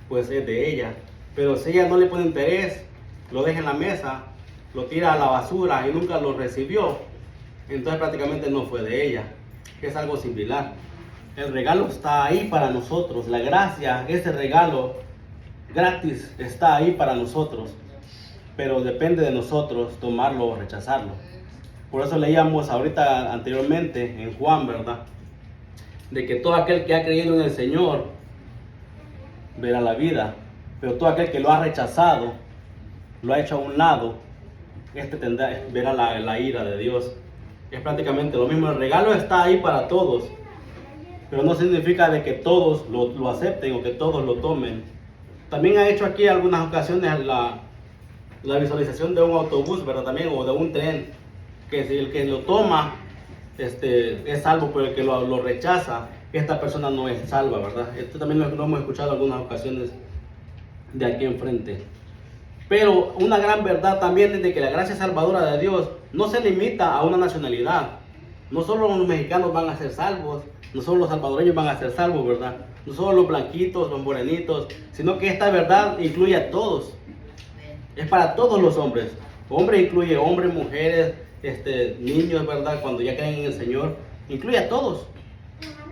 pues es de ella. Pero si ella no le pone interés, lo deja en la mesa, lo tira a la basura y nunca lo recibió, entonces prácticamente no fue de ella. Es algo similar. El regalo está ahí para nosotros, la gracia, ese regalo gratis está ahí para nosotros, pero depende de nosotros tomarlo o rechazarlo. Por eso leíamos ahorita anteriormente en Juan, ¿verdad? De que todo aquel que ha creído en el Señor verá la vida, pero todo aquel que lo ha rechazado, lo ha hecho a un lado, verá la ira de Dios. Es prácticamente lo mismo. El regalo está ahí para todos, pero no significa de que todos lo acepten o que todos lo tomen. También ha hecho aquí algunas ocasiones la visualización de un autobús, ¿verdad? También, o de un tren, que si el que lo toma es salvo, pero el que lo rechaza, esta persona no es salva, ¿verdad? Esto también lo hemos escuchado en algunas ocasiones de aquí enfrente. Pero una gran verdad también es de que la gracia salvadora de Dios no se limita a una nacionalidad. No solo los mexicanos van a ser salvos, no solo los salvadoreños van a ser salvos, ¿verdad? No solo los blanquitos, los morenitos, sino que esta verdad incluye a todos. Es para todos los hombres. Hombre incluye hombres, mujeres, niños, ¿verdad? Cuando ya creen en el Señor, incluye a todos.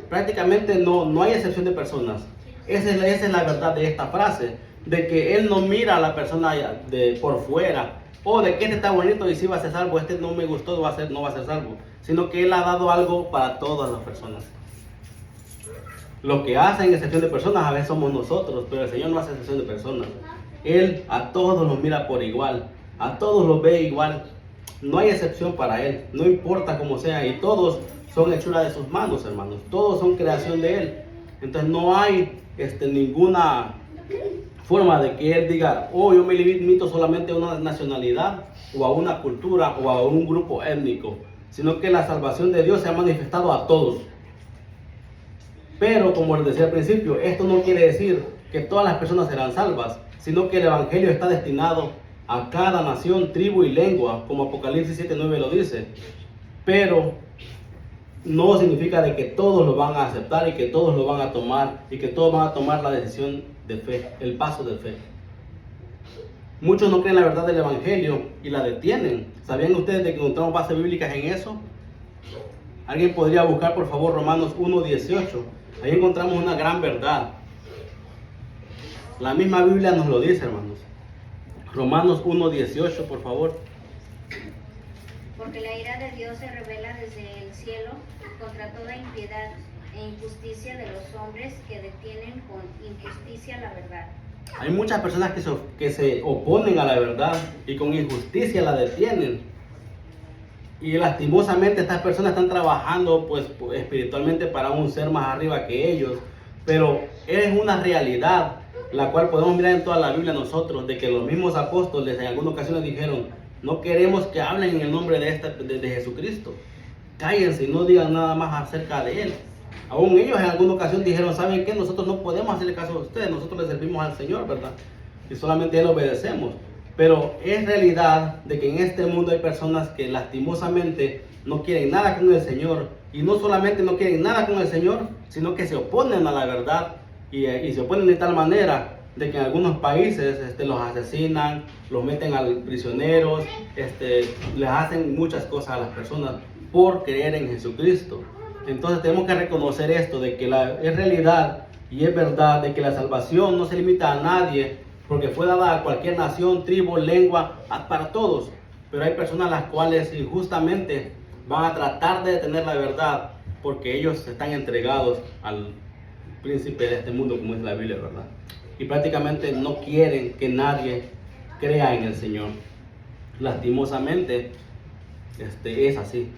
Prácticamente no hay excepción de personas. Esa es la verdad de esta frase, de que Él no mira a la persona de por fuera, o de que está bonito y sí va a ser salvo, no me gustó, no va a ser salvo, sino que Él ha dado algo para todas las personas. Lo que hacen excepción de personas a veces somos nosotros, pero el Señor no hace excepción de personas. Él a todos los mira por igual, a todos los ve igual. No hay excepción para Él, no importa cómo sea, y todos son hechura de sus manos, hermanos. Todos son creación de Él. Entonces no hay ninguna forma de que Él diga, oh, yo me limito solamente a una nacionalidad, o a una cultura, o a un grupo étnico, sino que la salvación de Dios se ha manifestado a todos. Pero como les decía al principio, esto no quiere decir que todas las personas serán salvas, sino que el Evangelio está destinado a cada nación, tribu y lengua, como Apocalipsis 7:9 lo dice. Pero no significa de que todos lo van a aceptar y que todos lo van a tomar y que todos van a tomar la decisión de fe, el paso de fe. Muchos no creen la verdad del Evangelio y la detienen. ¿Sabían ustedes de que encontramos bases bíblicas en eso? Alguien podría buscar por favor Romanos 1:18. Ahí encontramos una gran verdad. La misma Biblia nos lo dice, hermanos. Romanos 1:18, por favor. Porque la ira de Dios se revela desde el cielo contra toda impiedad e injusticia de los hombres que detienen con injusticia la verdad. Hay muchas personas que se oponen a la verdad y con injusticia la detienen. Y lastimosamente estas personas están trabajando pues espiritualmente para un ser más arriba que ellos. Pero es una realidad la cual podemos mirar en toda la Biblia nosotros, de que los mismos apóstoles en algunas ocasiones dijeron, no queremos que hablen en el nombre de Jesucristo. Cállense y no digan nada más acerca de Él. Aún ellos en alguna ocasión dijeron, ¿saben qué? Nosotros no podemos hacerle caso a ustedes, nosotros le servimos al Señor, ¿verdad? Y solamente a Él obedecemos. Pero es realidad de que en este mundo hay personas que lastimosamente no quieren nada con el Señor. Y no solamente no quieren nada con el Señor, sino que se oponen a la verdad y se oponen de tal manera de que en algunos países los asesinan, los meten a prisioneros, les hacen muchas cosas a las personas por creer en Jesucristo. Entonces tenemos que reconocer esto, de que es realidad y es verdad de que la salvación no se limita a nadie, porque fue dada a cualquier nación, tribu, lengua, para todos. Pero hay personas las cuales injustamente van a tratar de detener la verdad, porque ellos están entregados al príncipe de este mundo, como dice la Biblia, ¿verdad? Y prácticamente no quieren que nadie crea en el Señor. Lastimosamente, es así.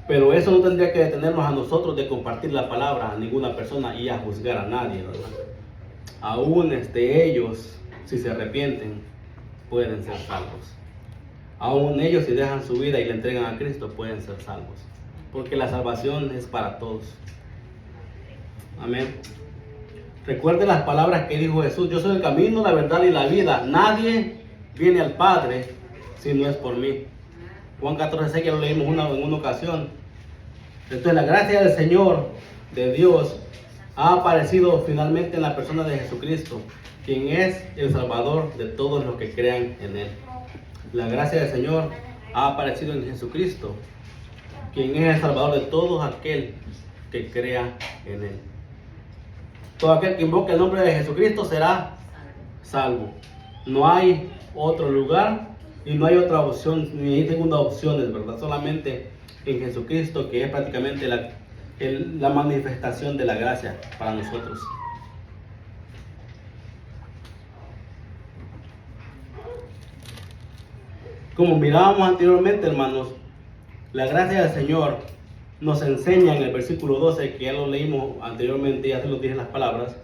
Pero eso no tendría que detenernos a nosotros de compartir la palabra a ninguna persona y a juzgar a nadie, ¿verdad? Aún ellos, si se arrepienten, pueden ser salvos. Aún ellos, si dejan su vida y le entregan a Cristo, pueden ser salvos. Porque la salvación es para todos. Amén. Recuerde las palabras que dijo Jesús: yo soy el camino, la verdad y la vida. Nadie viene al Padre si no es por mí. Juan 14:6, que lo leímos en una ocasión. Entonces la gracia del Señor, de Dios, ha aparecido finalmente en la persona de Jesucristo, quien es el Salvador de todos los que crean en Él. La gracia del Señor ha aparecido en Jesucristo, quien es el Salvador de todo aquel que crea en Él. Todo aquel que invoque el nombre de Jesucristo será salvo. No hay otro lugar y no hay otra opción, ni hay segunda opción, es verdad. Solamente en Jesucristo, que es prácticamente la manifestación de la gracia para nosotros. Como mirábamos anteriormente, hermanos, la gracia del Señor nos enseña en el versículo 12, que ya lo leímos anteriormente, ya se lo dije las palabras,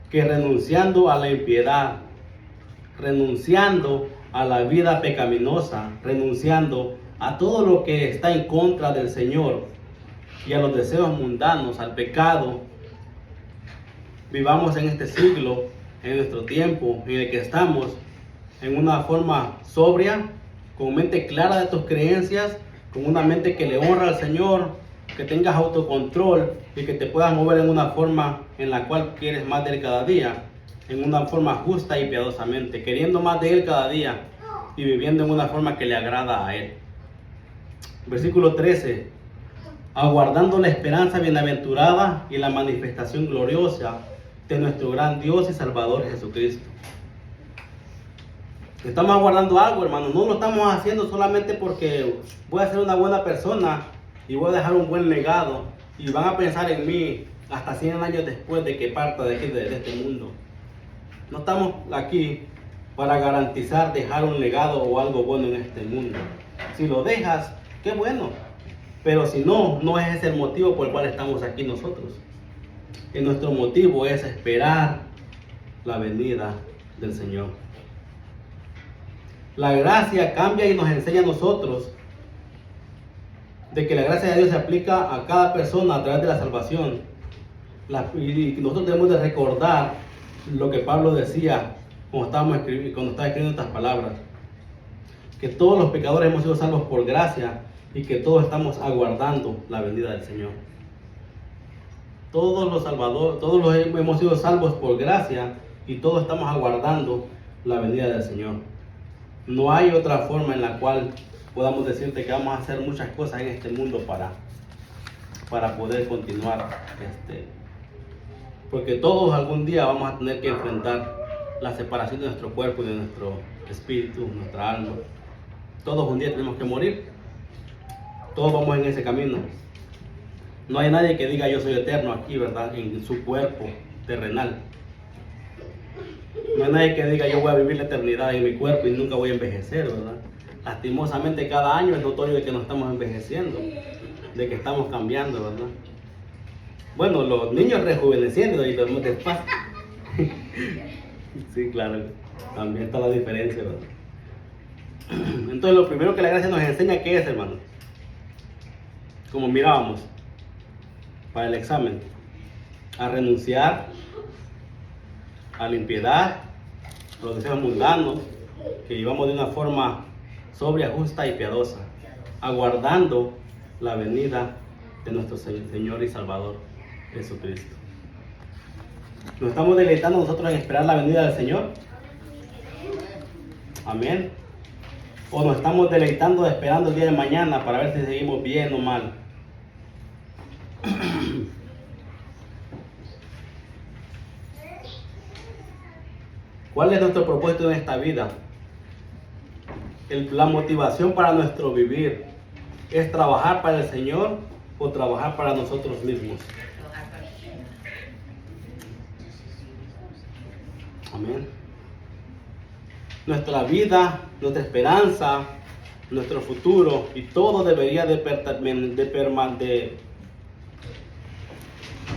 que renunciando a la impiedad, renunciando a la vida pecaminosa, renunciando a todo lo que está en contra del Señor y a los deseos mundanos, al pecado, vivamos en este siglo, en nuestro tiempo en el que estamos, en una forma sobria, con mente clara de tus creencias, con una mente que le honra al Señor, que tengas autocontrol y que te puedas mover en una forma en la cual quieres más de Él cada día, en una forma justa y piadosamente, queriendo más de Él cada día y viviendo en una forma que le agrada a Él. Versículo 13: aguardando la esperanza bienaventurada y la manifestación gloriosa de nuestro gran Dios y Salvador Jesucristo. Estamos aguardando algo, hermanos. No lo estamos haciendo solamente porque voy a ser una buena persona y voy a dejar un buen legado y van a pensar en mí hasta 100 años después de que parta de aquí, de este mundo. No estamos aquí para garantizar dejar un legado o algo bueno en este mundo. Si lo dejas, qué bueno. Pero si no, no es ese el motivo por el cual estamos aquí nosotros. Y nuestro motivo es esperar la venida del Señor. La gracia cambia y nos enseña a nosotros de que la gracia de Dios se aplica a cada persona a través de la salvación. Y nosotros debemos de recordar lo que Pablo decía cuando estaba escribiendo estas palabras. Que todos los pecadores hemos sido salvos por gracia y que todos estamos aguardando la venida del Señor. Todos hemos sido salvos por gracia y todos estamos aguardando la venida del Señor. No hay otra forma en la cual podamos decirte que vamos a hacer muchas cosas en este mundo para poder continuar. Porque todos algún día vamos a tener que enfrentar la separación de nuestro cuerpo y de nuestro espíritu, nuestra alma. Todos un día tenemos que morir. Todos vamos en ese camino. No hay nadie que diga yo soy eterno aquí, ¿verdad? En su cuerpo terrenal. No hay nadie que diga yo voy a vivir la eternidad en mi cuerpo y nunca voy a envejecer, ¿verdad? Lastimosamente cada año es notorio de que nos estamos envejeciendo, de que estamos cambiando, ¿verdad? Bueno, los niños rejuveneciendo y los demás despacio. Sí, claro, también está la diferencia, ¿verdad? Entonces lo primero que la gracia nos enseña, ¿qué es, hermano? Como mirábamos para el examen, a renunciar a la impiedad, a los deseos mundanos, que vivamos de una forma sobria, justa y piadosa, aguardando la venida de nuestro Señor y Salvador Jesucristo. ¿Nos estamos deleitando nosotros en esperar la venida del Señor? Amén. ¿O nos estamos deleitando esperando el día de mañana para ver si seguimos bien o mal? ¿Cuál es nuestro propósito en esta vida? La motivación para nuestro vivir es trabajar para el Señor o trabajar para nosotros mismos. Amén. Nuestra vida, nuestra esperanza, nuestro futuro y todo debería de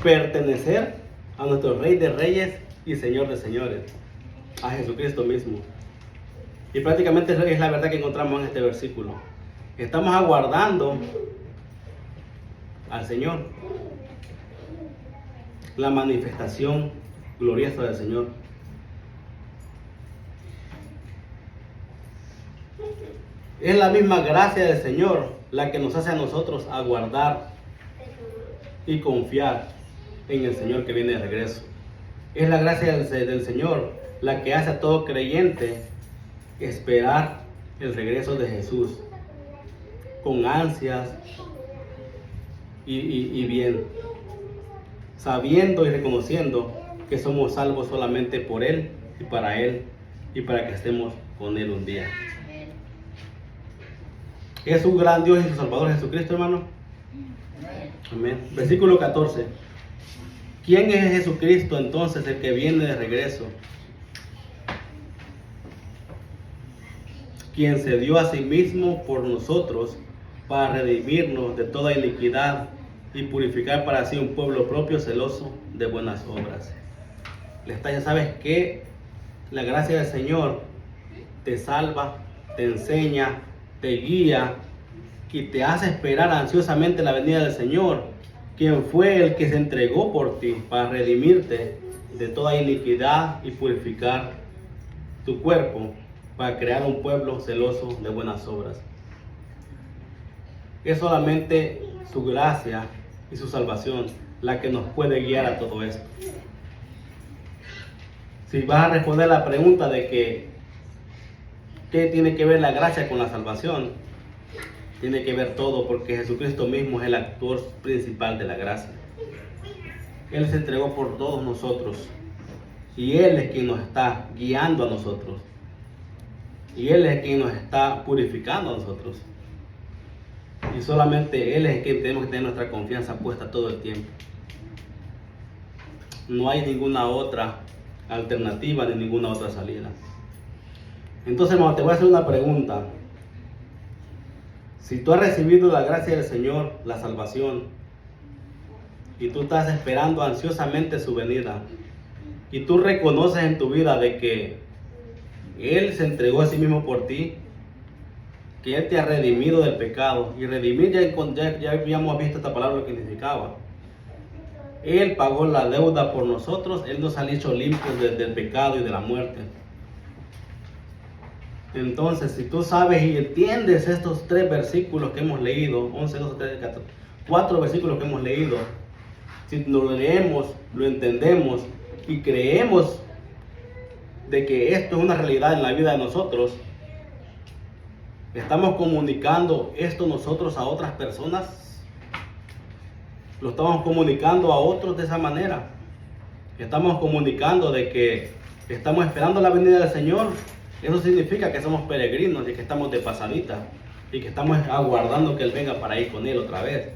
pertenecer a nuestro Rey de Reyes y Señor de Señores, a Jesucristo mismo. Y prácticamente es la verdad que encontramos en este versículo. Estamos aguardando al Señor, la manifestación gloriosa del Señor. Es la misma gracia del Señor la que nos hace a nosotros aguardar y confiar en el Señor que viene de regreso. Es la gracia del Señor la que hace a todo creyente esperar el regreso de Jesús con ansias y bien, sabiendo y reconociendo que somos salvos solamente por Él y para que estemos con Él un día. ¿Es un gran Dios y su Salvador Jesucristo, hermano? Amén. Versículo 14. ¿Quién es Jesucristo entonces, el que viene de regreso? Quien se dio a sí mismo por nosotros para redimirnos de toda iniquidad y purificar para sí un pueblo propio celoso de buenas obras. Ya sabes que la gracia del Señor te salva, te enseña, te guía y te hace esperar ansiosamente la venida del Señor, quien fue el que se entregó por ti para redimirte de toda iniquidad y purificar tu cuerpo para crear un pueblo celoso de buenas obras. Es solamente su gracia y su salvación la que nos puede guiar a todo esto. Si vas a responder la pregunta de ¿qué tiene que ver la gracia con la salvación? Tiene que ver todo, porque Jesucristo mismo es el actor principal de la gracia. Él se entregó por todos nosotros y Él es quien nos está guiando a nosotros y Él es quien nos está purificando a nosotros, y solamente Él es quien tenemos que tener nuestra confianza puesta todo el tiempo. No hay ninguna otra alternativa ni ninguna otra salida. Entonces, hermano, te voy a hacer una pregunta. Si tú has recibido la gracia del Señor, la salvación, y tú estás esperando ansiosamente su venida, y tú reconoces en tu vida de que Él se entregó a sí mismo por ti, que Él te ha redimido del pecado, y redimir ya habíamos visto esta palabra lo que significaba. Él pagó la deuda por nosotros, Él nos ha hecho limpios del pecado y de la muerte. Entonces, si tú sabes y entiendes estos 3 versículos que hemos leído, 11, 12, 13, 14, 4 versículos que hemos leído, si lo leemos, lo entendemos y creemos de que esto es una realidad en la vida de nosotros, ¿estamos comunicando esto nosotros a otras personas? ¿Lo estamos comunicando a otros de esa manera? ¿Estamos comunicando de que estamos esperando la venida del Señor? Eso significa que somos peregrinos y que estamos de pasadita y que estamos aguardando que Él venga para ir con Él otra vez.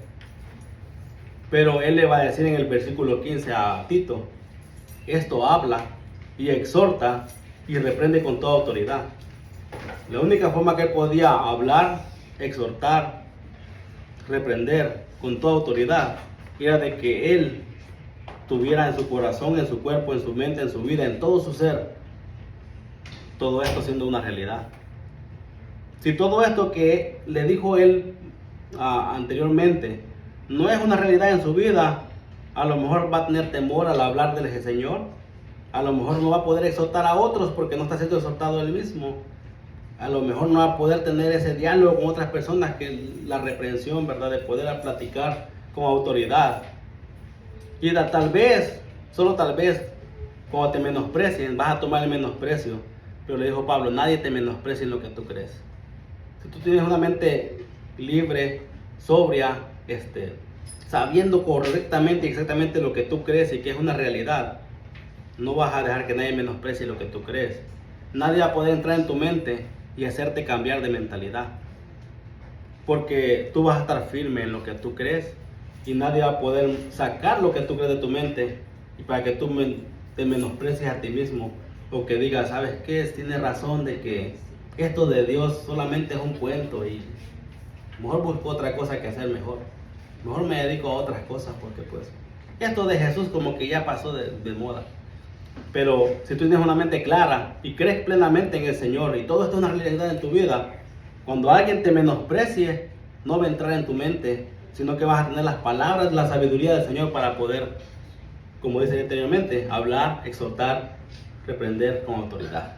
Pero Él le va a decir en el versículo 15 a Tito: esto habla y exhorta y reprende con toda autoridad. La única forma que Él podía hablar, exhortar, reprender con toda autoridad era de que Él tuviera en su corazón, en su cuerpo, en su mente, en su vida, en todo su ser, todo esto siendo una realidad. Si todo esto que le dijo Él anteriormente no es una realidad en su vida, a lo mejor va a tener temor al hablar del Señor, a lo mejor no va a poder exhortar a otros porque no está siendo exhortado Él mismo, a lo mejor no va a poder tener ese diálogo con otras personas, que la reprensión, ¿verdad?, de poder platicar con autoridad. Y tal vez, solo tal vez, Cuando te menosprecien, vas a tomar el menosprecio. Pero le dijo Pablo, nadie te menosprecia en lo que tú crees. Si tú tienes una mente libre, sobria, sabiendo correctamente y exactamente lo que tú crees y que es una realidad, no vas a dejar que nadie menosprecie lo que tú crees. Nadie va a poder entrar en tu mente y hacerte cambiar de mentalidad. Porque tú vas a estar firme en lo que tú crees y nadie va a poder sacar lo que tú crees de tu mente y para que tú te menosprecies a ti mismo o que digas, ¿sabes qué? Tienes razón de que esto de Dios solamente es un cuento y mejor busco otra cosa que hacer mejor. Mejor me dedico a otras cosas porque pues esto de Jesús como que ya pasó de moda. Pero si tú tienes una mente clara y crees plenamente en el Señor y todo esto es una realidad en tu vida, cuando alguien te menosprecie, no va a entrar en tu mente, sino que vas a tener las palabras, la sabiduría del Señor para poder, como dice anteriormente, hablar, exhortar, reprender con autoridad.